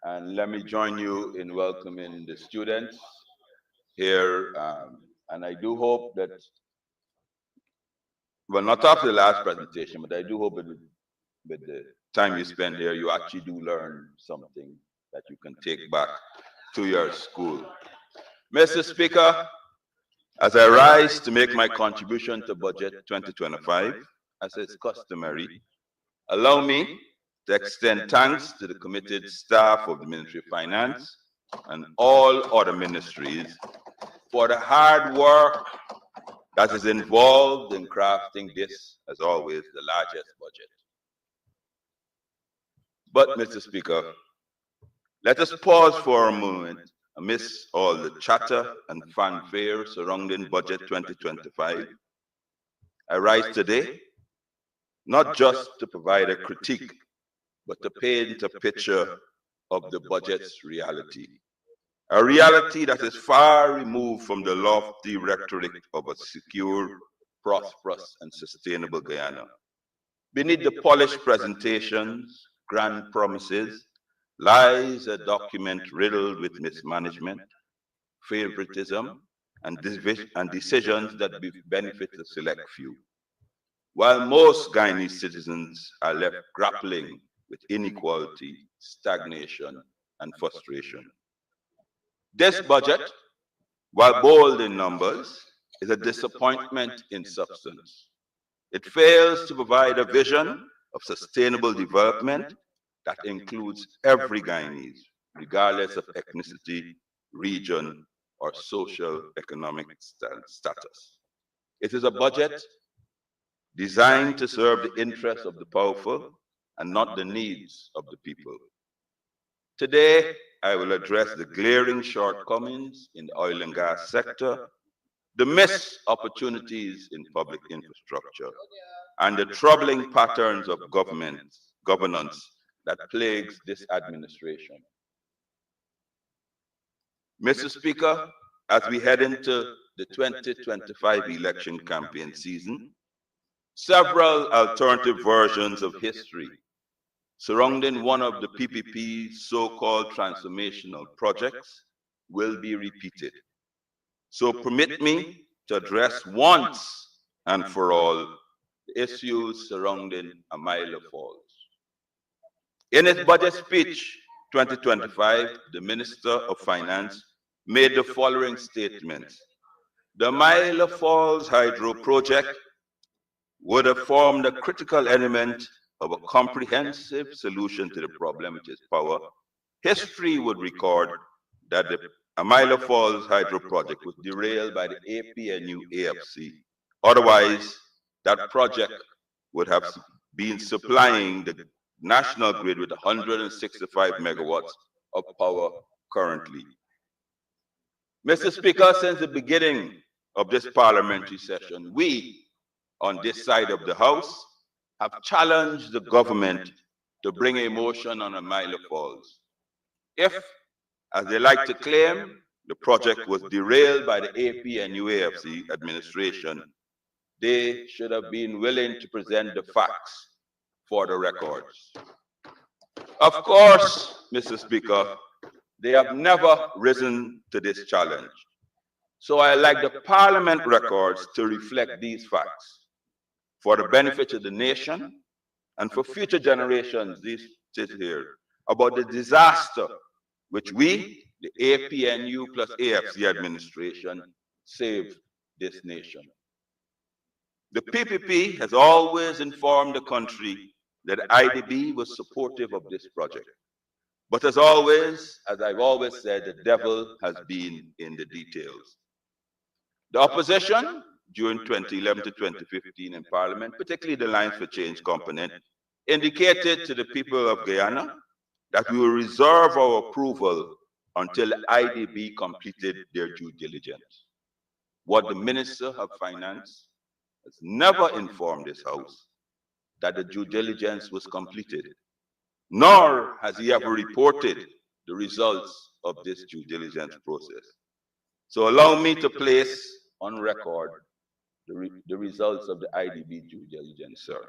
And let me join you in welcoming the students here. And I do hope that, well, not after the last presentation, but I do hope that with the time you spend here, you actually do learn something that you can take back to your school. Mr. Speaker, as I rise to make my contribution to Budget 2025, as is customary, allow me to extend thanks to the committed staff of the Ministry of Finance and all other ministries for the hard work that is involved in crafting this, as always, the largest budget. But, Mr. Speaker, let us pause for a moment amidst all the chatter and fanfare surrounding Budget 2025. I rise today not just to provide a critique, but to paint a picture of the budget's reality. A reality that is far removed from the lofty rhetoric of a secure, prosperous, and sustainable Guyana. Beneath the polished presentations, grand promises, lies a document riddled with mismanagement, favoritism, and decisions that benefit a select few, while most Guyanese citizens are left grappling with inequality, stagnation, and frustration. This budget, while bold in numbers, is a disappointment in substance. It fails to provide a vision of sustainable development that includes every Guyanese, regardless of ethnicity, region, or social economic status. It is a budget designed to serve the interests of the powerful and not the needs of the people. Today, I will address the glaring shortcomings in the oil and gas sector, the missed opportunities in public infrastructure, and the troubling patterns of governance that plagues this administration. Mr. Speaker, as we head into the 2025 election campaign season, several alternative versions of history surrounding one of the PPP's so-called transformational projects will be repeated. So permit me to address once and for all the issues surrounding Amaila Falls. In his budget speech 2025, the Minister of Finance made the following statements. The Amaila Falls Hydro Project would have formed a critical element of a comprehensive solution to the problem, which is power. History would record that the Amaila Falls Hydro Project was derailed by the APNU AFC. Otherwise, that project would have been supplying the national grid with 165 megawatts of power currently. Mr. Speaker, since the beginning of this parliamentary session, we, on this side of the House, have challenged the government to bring a motion on Amaila Falls. If, as they like to claim, the project was derailed by the AP and UAFC administration, they should have been willing to present the facts for the records. Of course, Mr. Speaker, they have never risen to this challenge. So I like the Parliament records to reflect these facts for the benefit of the nation and for future generations, these sit here, about the disaster which we, the APNU plus AFC administration, saved this nation. The PPP has always informed the country that IDB was supportive of this project. But as always, as I've always said, the devil has been in the details. The opposition during 2011 to 2015 in Parliament, particularly the Lines for Change component, indicated to the people of Guyana that we will reserve our approval until the IDB completed their due diligence. What the Minister of Finance has never informed this House that the due diligence was completed, nor has he ever reported the results of this due diligence process. So allow me to place on record the results of the IDB due diligence, sir.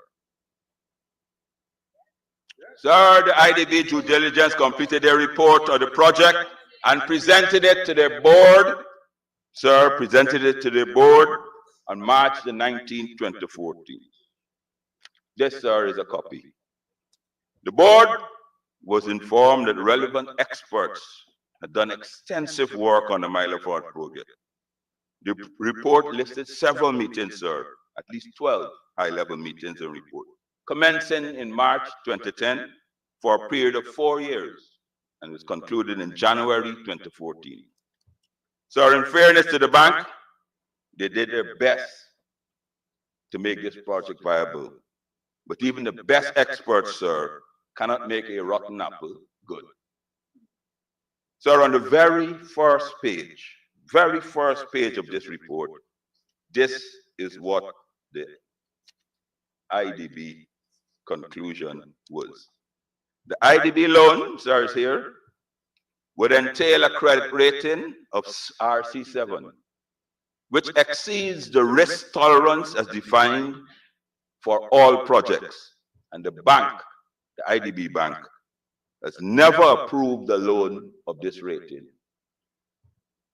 Sir, the IDB due diligence completed a report of the project and presented it to the board. Sir, presented it to the board on March the 19th, 2014. This, sir, is a copy. The board was informed that relevant experts had done extensive work on the Milo Ford project. The report listed several meetings, sir, at least 12 high-level meetings in report, commencing in March 2010 for a period of 4 years and was concluded in January 2014. Sir, in fairness to the bank, they did their best to make this project viable. But even the best experts, sir, cannot make a rotten apple good. Sir, on the very first page of this report, this is what the IDB conclusion was. The IDB loan, sir, is here, would entail a credit rating of RC7, which exceeds the risk tolerance as defined for all projects. And the bank, the IDB bank, has never approved the loan of this rating.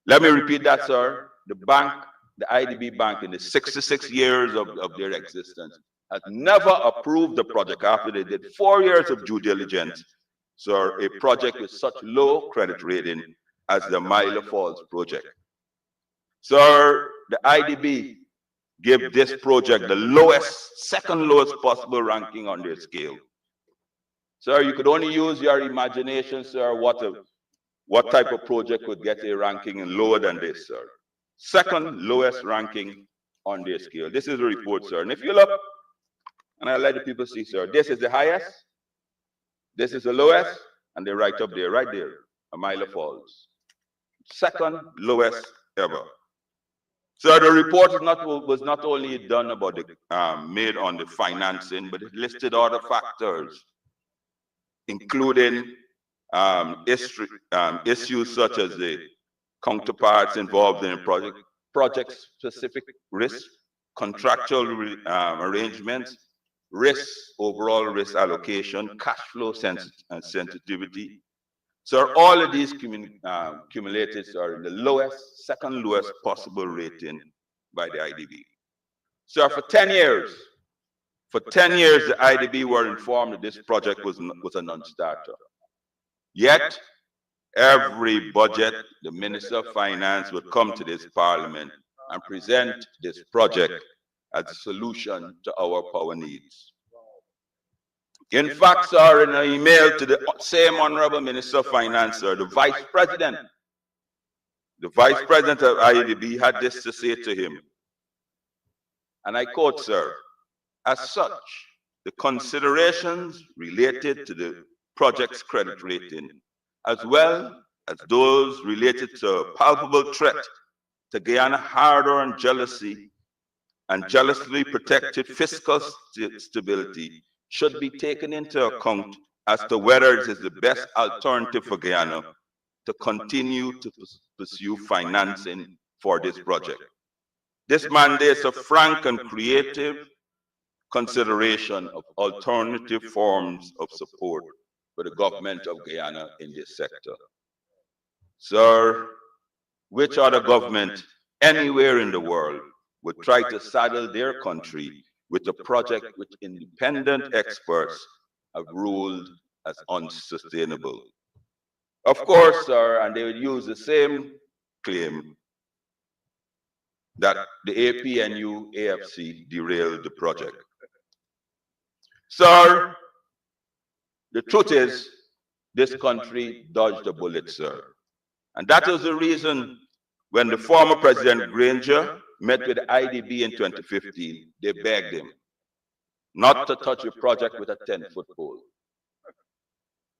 Let me repeat that, sir. The bank, the IDB bank, in the 66 years of their existence, has never approved the project after they did 4 years of due diligence. Sir, a project with such low credit rating as the Milo Falls project. Sir, the IDB gave this project the lowest, second lowest possible ranking on their scale. Sir, you could only use your imagination, sir, what type of project could get a ranking lower than this, sir. Second lowest ranking on their scale. This is the report, sir. And if you look, and I'll let the people see, sir, this is the highest, this is the lowest, and they're right up there, right there, a Milo Falls. Second lowest ever. So the report was not only done about the made on the financing, but it listed other factors, including issues such as the counterparts involved in the project-specific risk, contractual arrangements, risk, overall risk allocation, cash flow sensitivity. So all of these cumulated are the lowest, second lowest possible rating by the IDB. So for 10 years, the IDB were informed that this project was a non-starter. Yet, every budget, the Minister of Finance would come to this Parliament and present this project as a solution to our power needs. In fact, sir, in an email to the same Honorable Minister of Finance, sir, the Vice President of IDB had this to say to him, and I quote, sir, "As such, the considerations related to the project's credit rating, as well as those related to a palpable threat to Guyana hard-earned jealously and jealously protected fiscal stability, should be taken into account as to whether it is the best alternative for Guyana to continue to pursue financing for this project. This mandates a frank and creative consideration of alternative forms of support for the government of Guyana in this sector." Sir, which other government anywhere in the world would try to saddle their country with a project which independent experts have ruled as unsustainable? Of course, sir, and they would use the same claim that the APNU AFC derailed the project. Sir, the truth is, this country dodged a bullet, sir. And that was the reason when the former President Granger met with the IDB in 2015, they begged him not to touch the project with a 10-foot pole.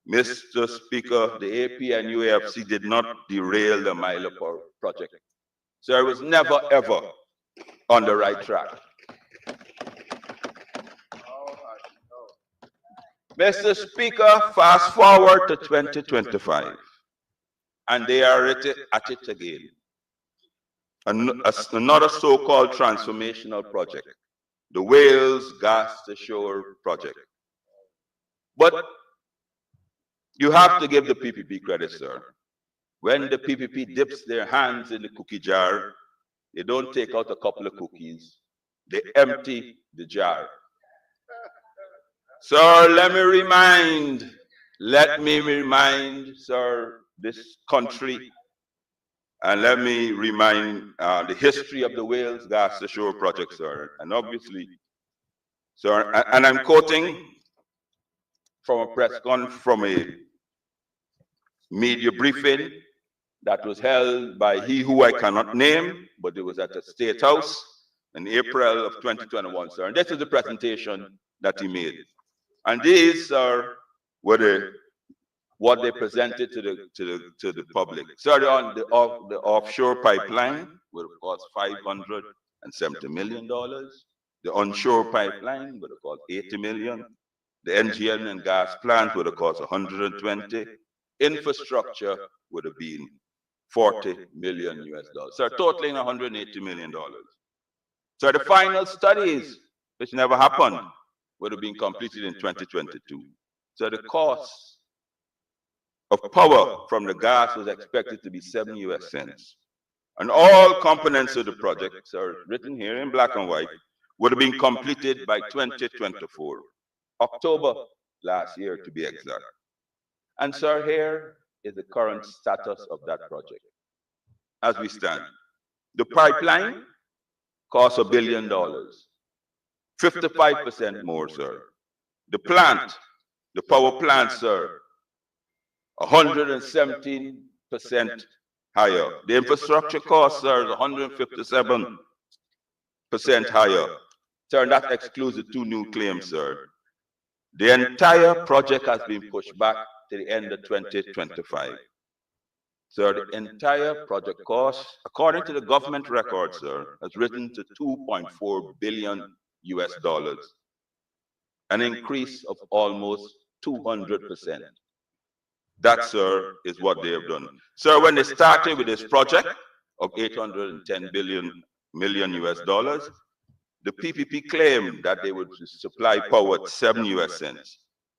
Mr. Speaker, the APNU AFC did not derail the Milo project. So it was never, ever on the right track. Mr. Speaker, fast forward to 2025, and they are at it again. Another so-called transformational project, the Wales Gas to Shore project. But you have to give the PPP credit, sir. When the PPP dips their hands in the cookie jar, they don't take out a couple of cookies. They empty the jar. Sir, let me remind, sir, this country, and let me remind the history of the Wales Gas to Shore project, sir. And obviously, sir, and I'm quoting from a press conference, from a media briefing that was held by he who I cannot name, but it was at the State House in April of 2021, sir. And this is the presentation that he made. And these are what they presented to the public. So the offshore pipeline would have cost $570 million. The onshore pipeline would have cost $80 million. The NGL and gas plant would have cost 120. Infrastructure would have been $40 million US. So totaling $180 million. So the final studies, which never happened, would have been completed in 2022. So the cost of power from the gas was expected to be 7 US cents. And all components of the project are written here in black and white, would have been completed by 2024, October last year to be exact. And sir, here is the current status of that project. As we stand, the pipeline costs $1 billion, 55% more, sir. The plant, the power plant, sir, 117% higher. The infrastructure costs, sir, is 157% higher. Sir, and that excludes the 2 new claims, sir. The entire project has been pushed back to the end of 2025. Sir, the entire project cost, according to the government records, sir, has risen to $2.4 billion US, an increase of almost 200%. That, sir, is what they have done. Sir, when they started with this project of $810 million US, the PPP claimed that they would supply power at 7 US cents.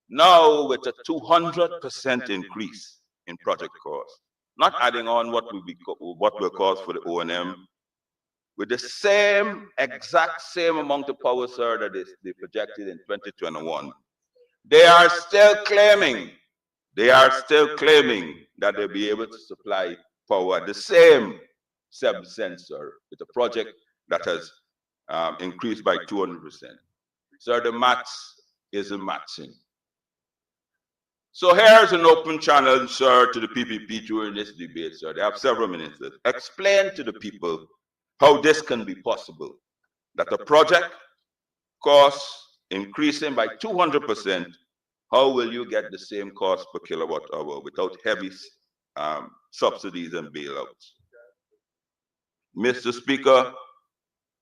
Now, with a 200% increase in project cost, not adding on what will cost for the O&M, with the exact same amount of power, sir, that they projected in 2021, they are still claiming that they'll be able to supply power at the same 7 cents, sir, with a project that has increased by 200%. Sir, the maths isn't matching. So here's an open channel, sir, to the PPP during this debate, sir. They have several minutes. Explain to the people how this can be possible, that a project costs increasing by 200%, how will you get the same cost per kilowatt hour without heavy subsidies and bailouts? Mr. Speaker,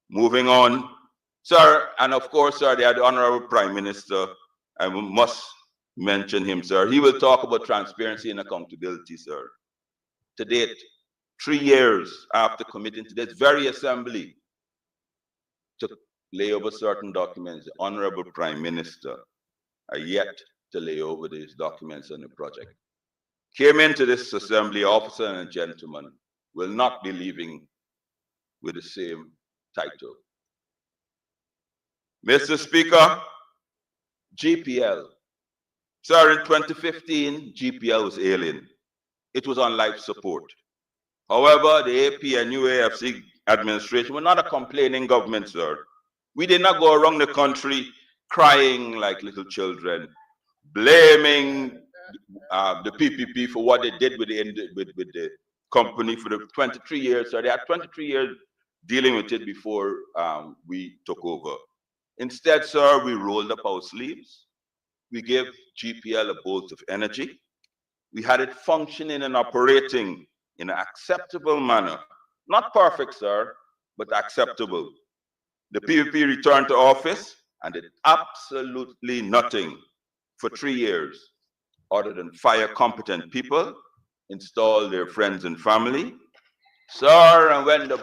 moving on. Sir, and of course, sir, they had the Honorable Prime Minister, and we must mention him, sir. He will talk about transparency and accountability, sir. To date, 3 years after committing to this very assembly to lay over certain documents, the Honorable Prime Minister are yet to lay over these documents on the project. Came into this assembly, officer and gentleman will not be leaving with the same title. Mr. Speaker, GPL. Sir, in 2015, GPL was ailing. It was on life support. However, the AP and UAFC administration were not a complaining government, sir. We did not go around the country crying like little children, blaming the PPP for what they did with the company for the 23 years. So they had 23 years dealing with it before we took over. Instead, sir, we rolled up our sleeves. We gave GPL a bolt of energy. We had it functioning and operating in an acceptable manner. Not perfect, sir, but acceptable. The PPP returned to office and did absolutely nothing for 3 years other than fire competent people, install their friends and family. Sir, and when the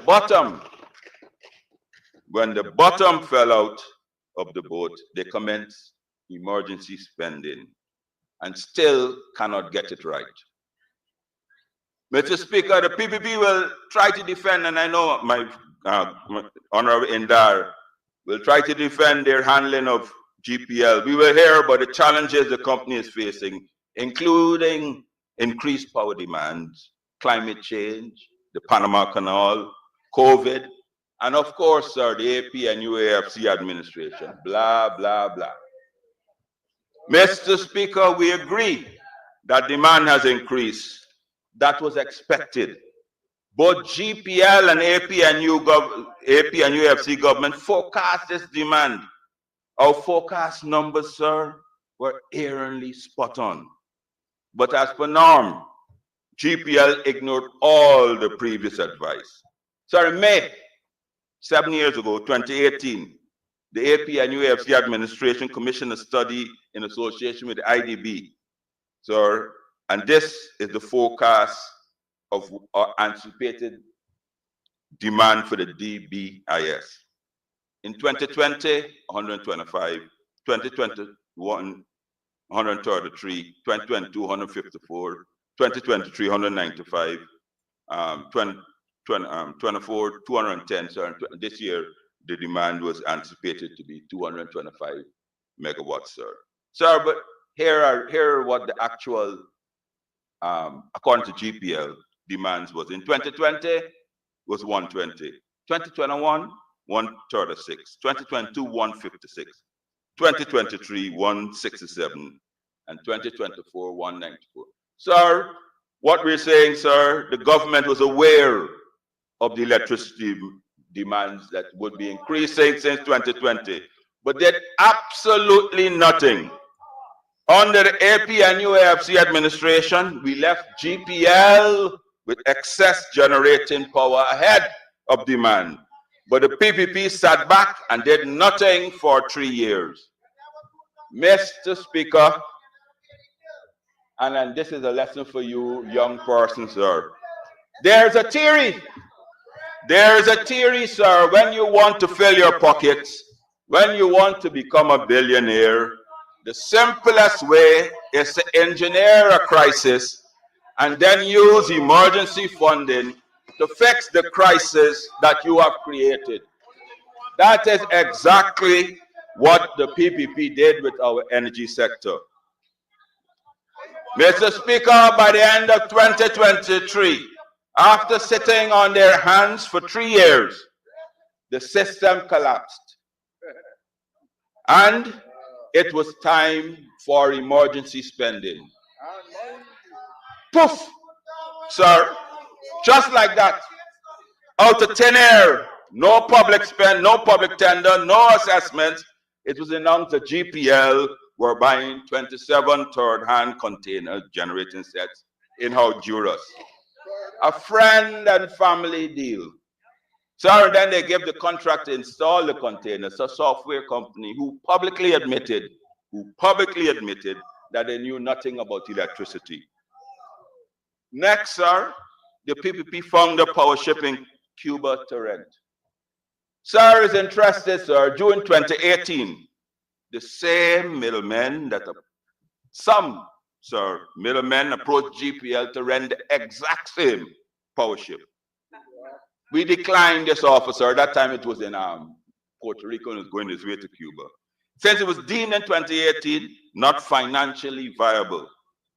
bottom fell out of the boat, they commenced emergency spending. and still cannot get it right. Mr. Speaker, the PPP will try to defend, and I know my Honorable Indar will try to defend their handling of GPL. We will hear about the challenges the company is facing, including increased power demands, climate change, the Panama Canal, COVID, and of course, sir, the AP and UAFC administration, blah, blah, blah. Mr. Speaker, we agree that demand has increased. That was expected. Both GPL and AP and UFC government forecast this demand. Our forecast numbers, sir, were erringly spot on. But as per norm, GPL ignored all the previous advice. So in May, 7 years ago, 2018, the AP and UFC administration commissioned a study in association with the IDB. So, and this is the forecast of our anticipated demand for the DBIS. In 2020, 125, 2021, 133, 2022, 154, 2023, 195, 24, 210. So this year, the demand was anticipated to be 225 megawatts, sir. Sir, but here are what the actual, according to GPL, demands was. In 2020, was 120. 2021, 136. 2022, 156. 2023, 167. And 2024, 194. Sir, what we're saying, sir, the government was aware of the electricity demands that would be increasing since 2020, but did absolutely nothing. Under the AP and UAFC administration, we left GPL with excess generating power ahead of demand. But the PPP sat back and did nothing for 3 years. Mr. Speaker, and then this is a lesson for you young persons, sir. There's a theory, sir, when you want to fill your pockets, when you want to become a billionaire, the simplest way is to engineer a crisis and then use emergency funding to fix the crisis that you have created. That is exactly what the PPP did with our energy sector. Mr. Speaker, by the end of 2023, after sitting on their hands for 3 years, the system collapsed. And it was time for emergency spending. Poof, sir, just like that, out of thin air, no public spend, no public tender, no assessment. It was announced that GPL were buying 27 third-hand container generating sets in Honduras. A friend and family deal. So then they gave the contract to install the containers, a software company who publicly admitted that they knew nothing about electricity. Next, sir, the PPP found the power shipping Cuba to rent. Sir is interested, sir, June 2018, the same middlemen that some, sir, middlemen approached GPL to rent the exact same power ship. We declined this offer, sir. That time it was in Puerto Rico and was going its way to Cuba. Since it was deemed in 2018 not financially viable.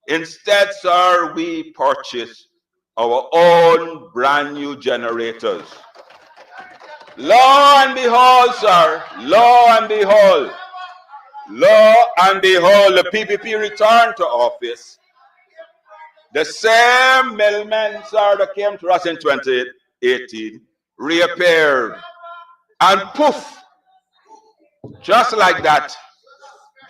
Instead, sir, we purchased our own brand new generators. Lo and behold, sir, lo and behold, the PPP returned to office. The same middlemen, sir, that came to us in 2018 reappeared. And poof, just like that,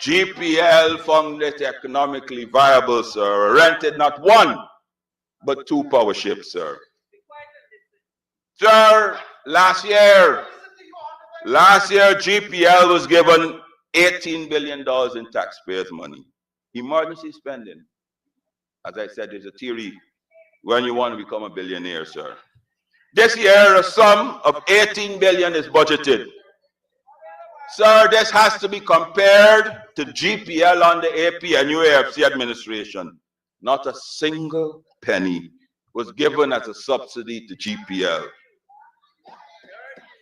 GPL found it economically viable, sir, rented not one, but 2 power ships, sir. Sir, last year, GPL was given $18 billion in taxpayers' money. Emergency spending. As I said, there's a theory when you want to become a billionaire, sir. This year, a sum of $18 billion is budgeted. Sir, this has to be compared to GPL under AP and UAFC administration. Not a single penny was given as a subsidy to GPL.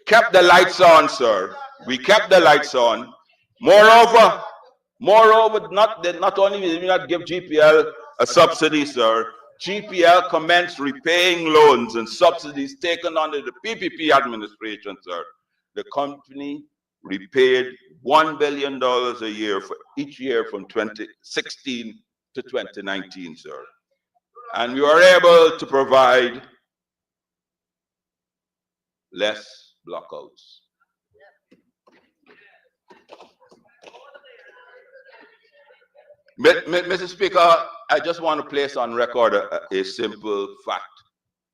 Kept the lights on, sir. We kept the lights on. Moreover, not only did we not give GPL a subsidy, sir, GPL commenced repaying loans and subsidies taken under the PPP administration, sir. The company repaid $1 billion a year for each year from 2016 to 2019, sir. And we were able to provide less blockouts. Mr. Speaker, I just want to place on record a simple fact,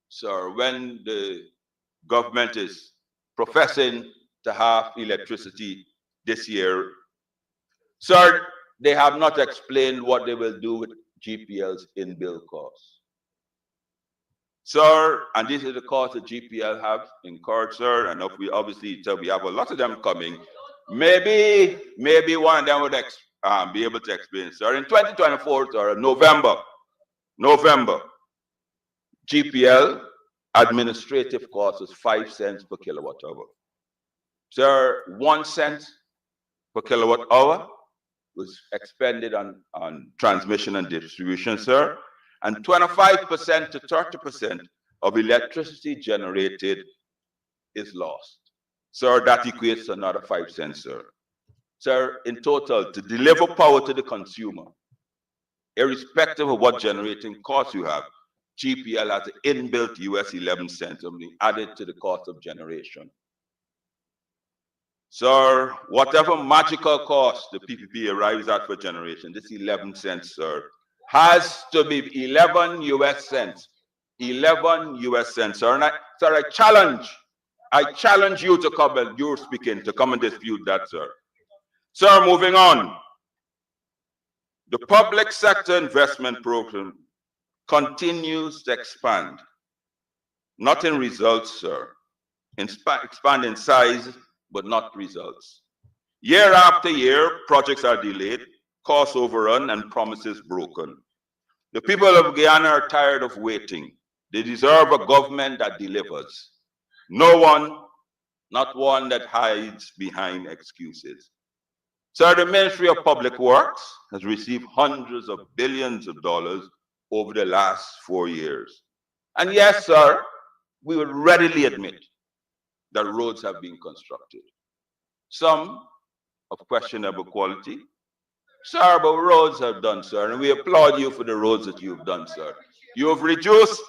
sir. When the government is professing to have electricity this year, sir, they have not explained what they will do with GPL's in-bill costs. Sir, and this is the cost that GPL have incurred, sir, and we obviously, sir, we have a lot of them coming. Maybe one of them would be able to explain, sir. In 2024, sir, November, GPL administrative cost was 5 cents per kilowatt hour. Sir, 1 cent per kilowatt hour was expended on transmission and distribution, sir, and 25% to 30% of electricity generated is lost. Sir, that equates to another 5 cents, sir. Sir, in total, to deliver power to the consumer, irrespective of what generating costs you have, GPL has an inbuilt US 11 cents added to the cost of generation. Sir, whatever magical cost the PPP arrives at for generation, this 11 cents, sir, has to be 11 US cents. 11 US cents, sir. And I challenge you to come, and you're speaking, to come and dispute that, sir. Sir, moving on. The public sector investment program continues to expand. Not in results, sir. Expand in size, but not results. Year after year, projects are delayed, costs overrun, and promises broken. The people of Guyana are tired of waiting. They deserve a government that delivers. Not one that hides behind excuses. Sir, the Ministry of Public Works has received hundreds of billions of dollars over the last 4 years. And yes, sir, we would readily admit that roads have been constructed. Some of questionable quality. Sir, but roads are done, sir, and we applaud you for the roads that you've done, sir. You've reduced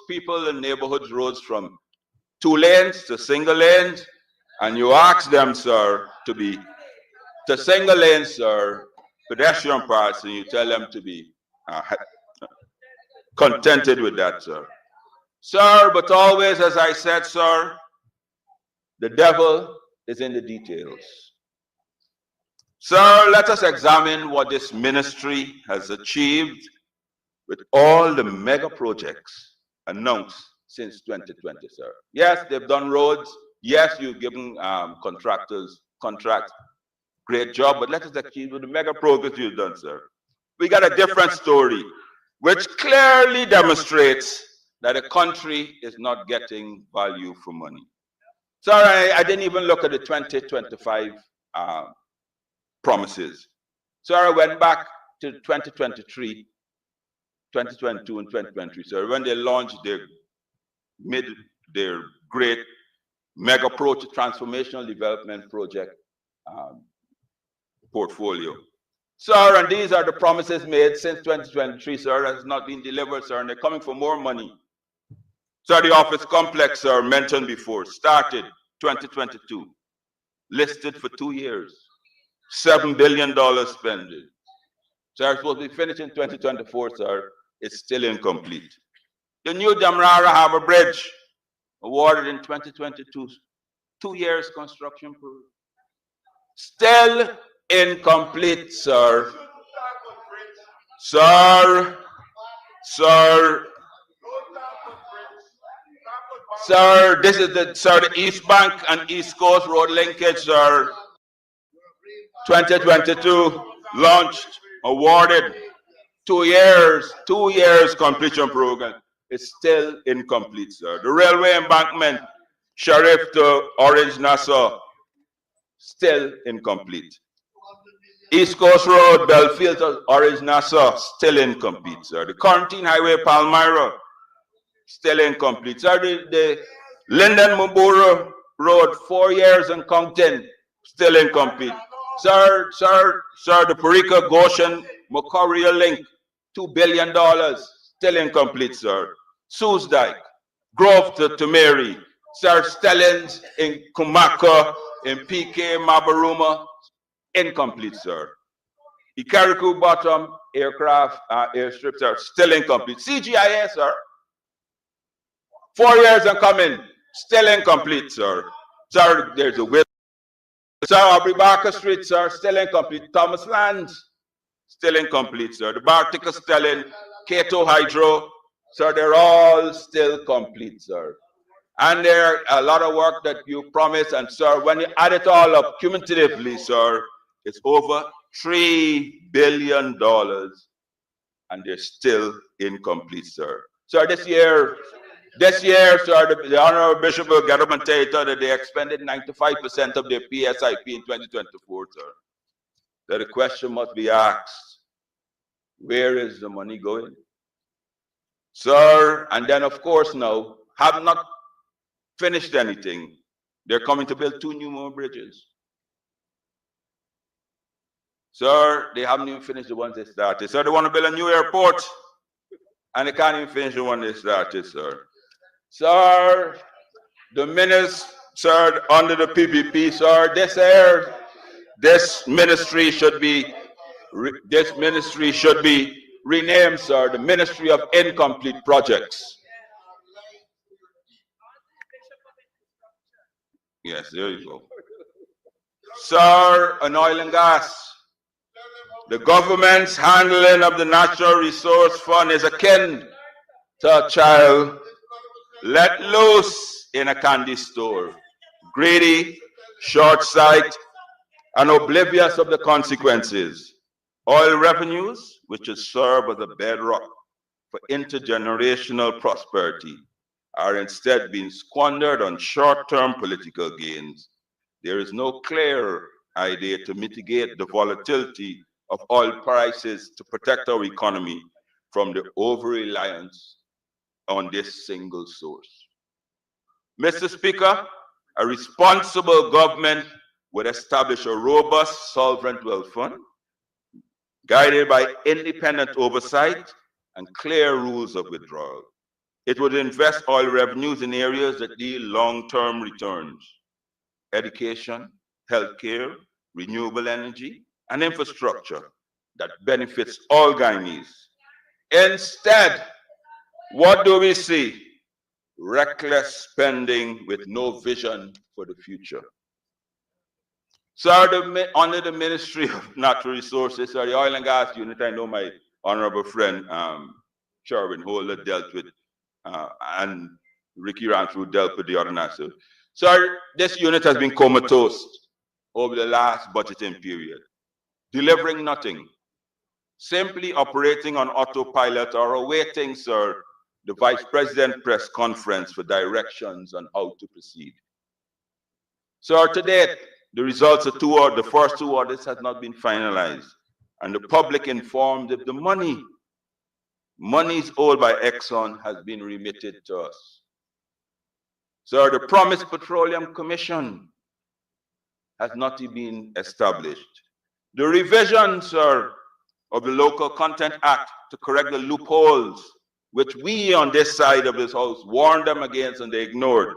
people in neighborhoods roads from 2 lanes to single lanes, and you ask them, sir, to single lanes, sir, pedestrian parts, and you tell them to be contented with that, sir. Sir, but always, as I said, sir, the devil is in the details. Sir, let us examine what this ministry has achieved with all the mega projects announced since 2020, sir. Yes, they've done roads. Yes, you've given contractors contracts. Great job, but let us achieve with the mega progress you've done, sir. We got a different story, which clearly demonstrates that the country is not getting value for money. Sorry, I didn't even look at the 2025 promises. So I went back to 2023, 2022, and 2023. So when they launched their great mega project transformational development project portfolio. Sir, and these are the promises made since 2023, sir, that has not been delivered, sir, and they're coming for more money. Sir, the office complex, sir, mentioned before, started 2022, listed for 2 years, $7 billion spending. Sir, it's supposed to be finished in 2024, sir. It's still incomplete. The new Damrara Harbor Bridge, awarded in 2022, 2 years construction period. Still incomplete, sir. Sir, this is the East Bank and East Coast road linkage, sir. 2022 launched, awarded, 2 years completion program. It's still incomplete, sir. The railway embankment, Sheriff to Orange Nassau, still incomplete. East Coast Road, Belfield to Orange Nassau, still incomplete, sir. The Quarantine Highway, Palmyra, still incomplete. Sir, the Linden Muburu Road, 4 years and counting, still incomplete. Sir, the Parika Goshen Macquarie link, $2 billion, still incomplete, sir. Sue's Dyke, Grove to Mary, Sir Stellings in Kumaka, in PK Mabaruma, incomplete, sir. Ikariku Bottom aircraft airstrips are still incomplete. CGIS, sir, 4 years and coming, still incomplete, sir. Sir, there's a way. Sir, Aubrey Barker Street, sir, still incomplete. Thomas Land, still incomplete, sir. The Bartica Stelling, Cato Hydro, sir, they're all still complete, sir. And there are a lot of work that you promised, and sir, when you add it all up cumulatively, sir, it's over $3 billion, and they're still incomplete, sir. Sir, this year, sir, the Honorable Bishop of Government Theatre that they expended 95% of their PSIP in 2024, sir. So the question must be asked, where is the money going? Sir, and then of course now, have not finished anything. They're coming to build 2 more bridges. Sir, they haven't even finished the ones they started. Sir, they want to build a new airport, and they can't even finish the one they started, sir. Sir, the minister, sir, under the PPP, sir, this ministry should be renamed, sir, the Ministry of Incomplete Projects. Yes, there you go. Sir, on oil and gas, the government's handling of the Natural Resource Fund is akin to a child let loose in a candy store, greedy, short-sighted, and oblivious of the consequences. Oil revenues, which should serve as a bedrock for intergenerational prosperity, are instead being squandered on short-term political gains. There is no clear idea to mitigate the volatility of oil prices to protect our economy from the over-reliance on this single source. Mr. Speaker, a responsible government would establish a robust sovereign wealth fund guided by independent oversight and clear rules of withdrawal. It would invest oil revenues in areas that yield long-term returns: education, healthcare, renewable energy, and infrastructure that benefits all Guyanese. Instead, what do we see? Reckless spending with no vision for the future. Sir, under the Ministry of Natural Resources, or the Oil and Gas Unit, I know my honorable friend Sherwin Holder dealt with, and Ricky Ranford dealt with the other national. Sir, this unit has been comatose over the last budgeting period, delivering nothing, simply operating on autopilot or awaiting, sir, the Vice President press conference for directions on how to proceed. So to date, the results of the first 2 audits have not been finalized, and the public informed that the monies owed by Exxon has been remitted to us. So the promised Petroleum Commission has not been established. The revision, sir, of the Local Content Act to correct the loopholes, which we on this side of this house warned them against and they ignored,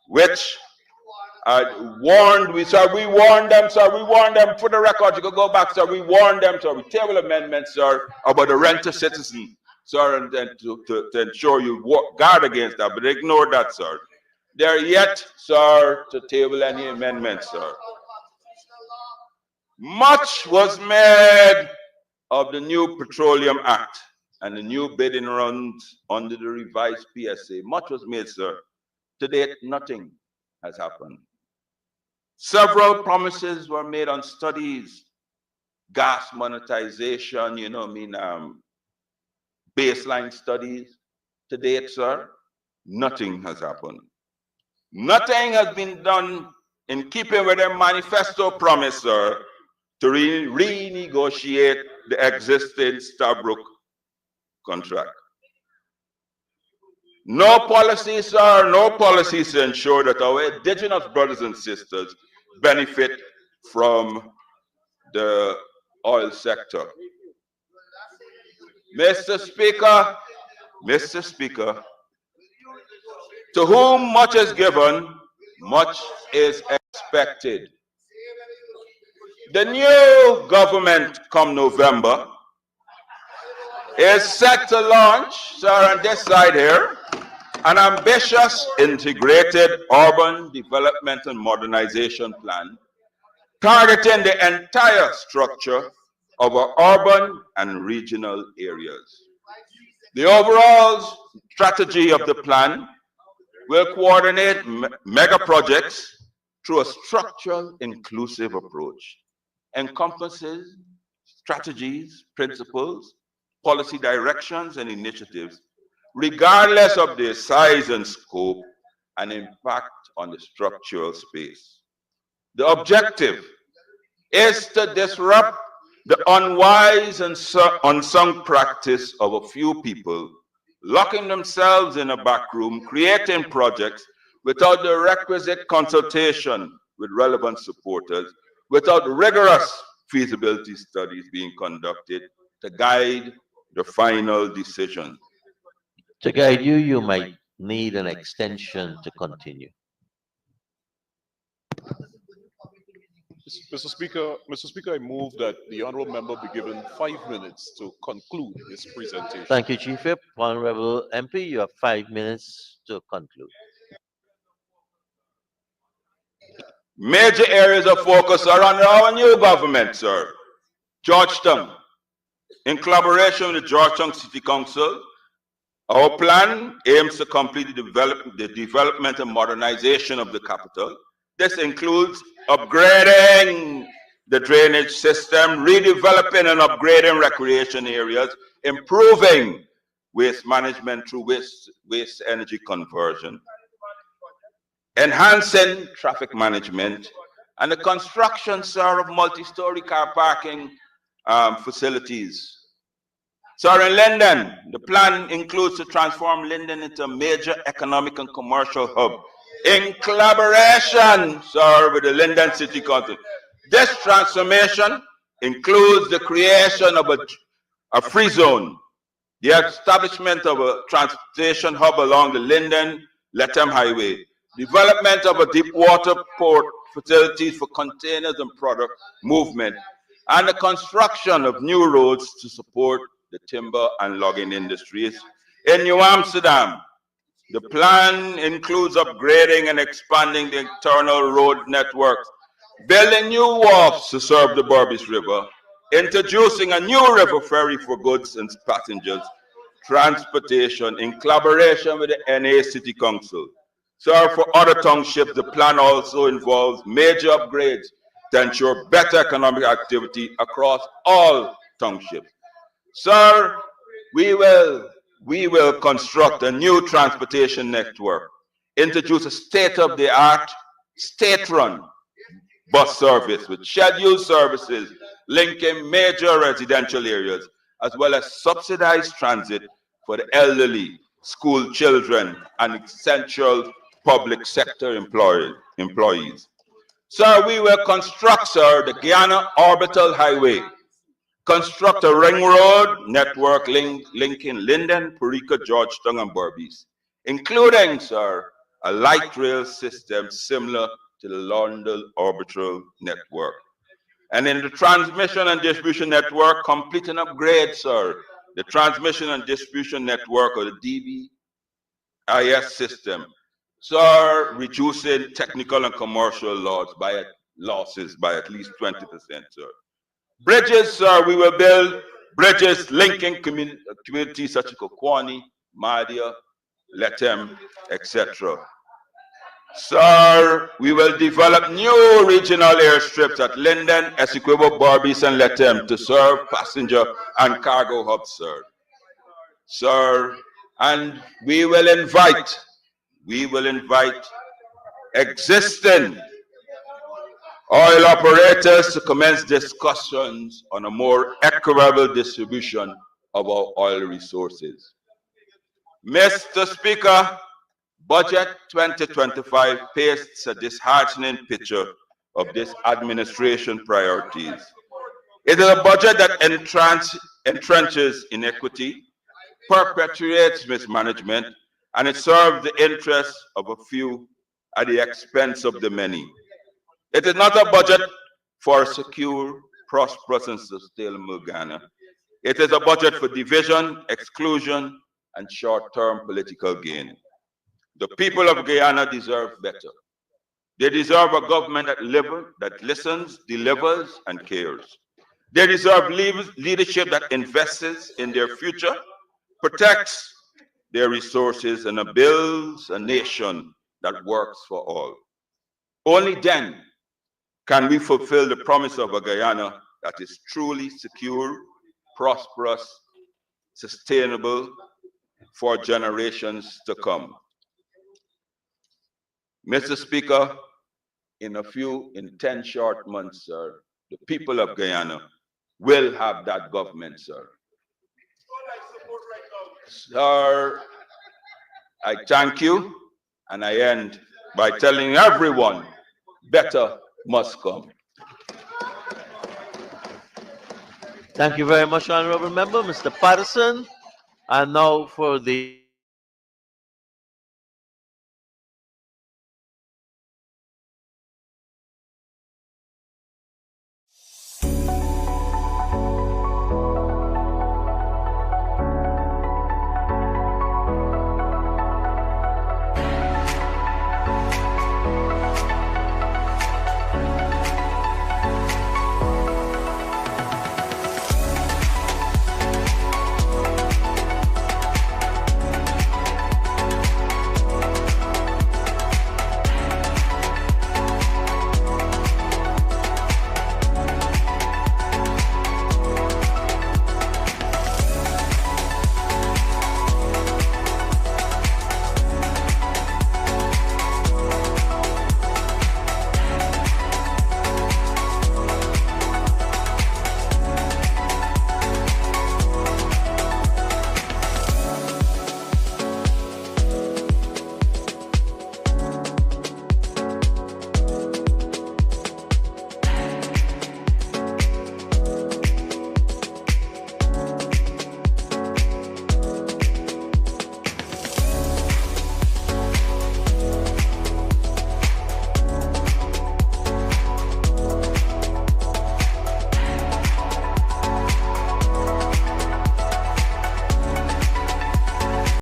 which we warned them, for the record, you can go back, sir, we warned them, sir, we table amendments, sir, about the rent to citizen, sir, and then to ensure you guard against that, but they ignored that, sir. They're yet, sir, to table any amendments, sir. Much was made of the new Petroleum Act and the new bidding rounds under the revised PSA. Much was made, sir. To date, nothing has happened. Several promises were made on studies, gas monetization, baseline studies. To date, sir, nothing has happened. Nothing has been done in keeping with their manifesto promise, sir, to renegotiate the existing Stabrook contract. No policies, sir, no policies to ensure that our indigenous brothers and sisters benefit from the oil sector. Mr. Speaker, to whom much is given, much is expected. The new government come November is set to launch, sir, on this side here, an ambitious integrated urban development and modernization plan targeting the entire structure of our urban and regional areas. The overall strategy of the plan will coordinate mega projects through a structural, inclusive approach, encompasses strategies, principles, policy directions, and initiatives, regardless of their size and scope and impact on the structural space. The objective is to disrupt the unwise and unsung practice of a few people locking themselves in a back room, creating projects without the requisite consultation with relevant supporters, without rigorous feasibility studies being conducted to guide the final decision. To guide you, you might need an extension to continue. Mr. Speaker, I move that the honourable member be given 5 minutes to conclude his presentation. Thank you, Chief Whip. Honorable MP, you have 5 minutes to conclude. Major areas of focus are under our new government, sir. Georgetown, in collaboration with the Georgetown City Council, our plan aims to complete the development and modernization of the capital. This includes upgrading the drainage system, redeveloping and upgrading recreation areas, improving waste management through waste energy conversion, enhancing traffic management, and the construction, sir, of multi-story car parking facilities. Sir, in Linden, the plan includes to transform Linden into a major economic and commercial hub in collaboration, sir, with the Linden City Council. This transformation includes the creation of a free zone, the establishment of a transportation hub along the Linden-Lethem Highway, development of a deep water port facilities for containers and product movement, and the construction of new roads to support the timber and logging industries. In New Amsterdam, the plan includes upgrading and expanding the internal road networks, building new wharfs to serve the Berbice River, introducing a new river ferry for goods and passengers transportation in collaboration with the NA City Council. So for other townships, the plan also involves major upgrades to ensure better economic activity across all townships. Sir, we will construct a new transportation network, introduce a state-of-the-art, state-run bus service with scheduled services linking major residential areas, as well as subsidized transit for the elderly, school children, and essential public sector employees. Sir, we will construct, sir, the Guyana Orbital Highway, construct a ring road network linking Linden, Purika, Georgetown, and Berbice, including, sir, a light rail system similar to the London Orbital Network. And in the transmission and distribution network, complete and upgrade, sir, the transmission and distribution network of the DBIS system, sir, reducing technical and commercial losses by at least 20%, sir. Bridges, sir, we will build bridges linking communities such as Kokwani, Madia, Lethem, etc. Sir, we will develop new regional airstrips at Linden, Essequibo, Barbies, and Letem to serve passenger and cargo hubs, sir. Sir, and we will invite existing oil operators to commence discussions on a more equitable distribution of our oil resources. Mr. Speaker, Budget 2025 paints a disheartening picture of this administration priorities. It is a budget that entrenches inequity, perpetuates mismanagement, and it serves the interests of a few at the expense of the many. It is not a budget for a secure, prosperous, and sustainable Ghana. It is a budget for division, exclusion, and short-term political gain. The people of Guyana deserve better. They deserve a government that listens, delivers, and cares. They deserve leadership that invests in their future, protects their resources, and builds a nation that works for all. Only then can we fulfill the promise of a Guyana that is truly secure, prosperous, sustainable for generations to come. Mr. Speaker, in 10 short months, sir, the people of Guyana will have that government, sir. Sir, I thank you, and I end by telling everyone, better must come. Thank you very much, Honorable Member, Mr. Patterson. And now for the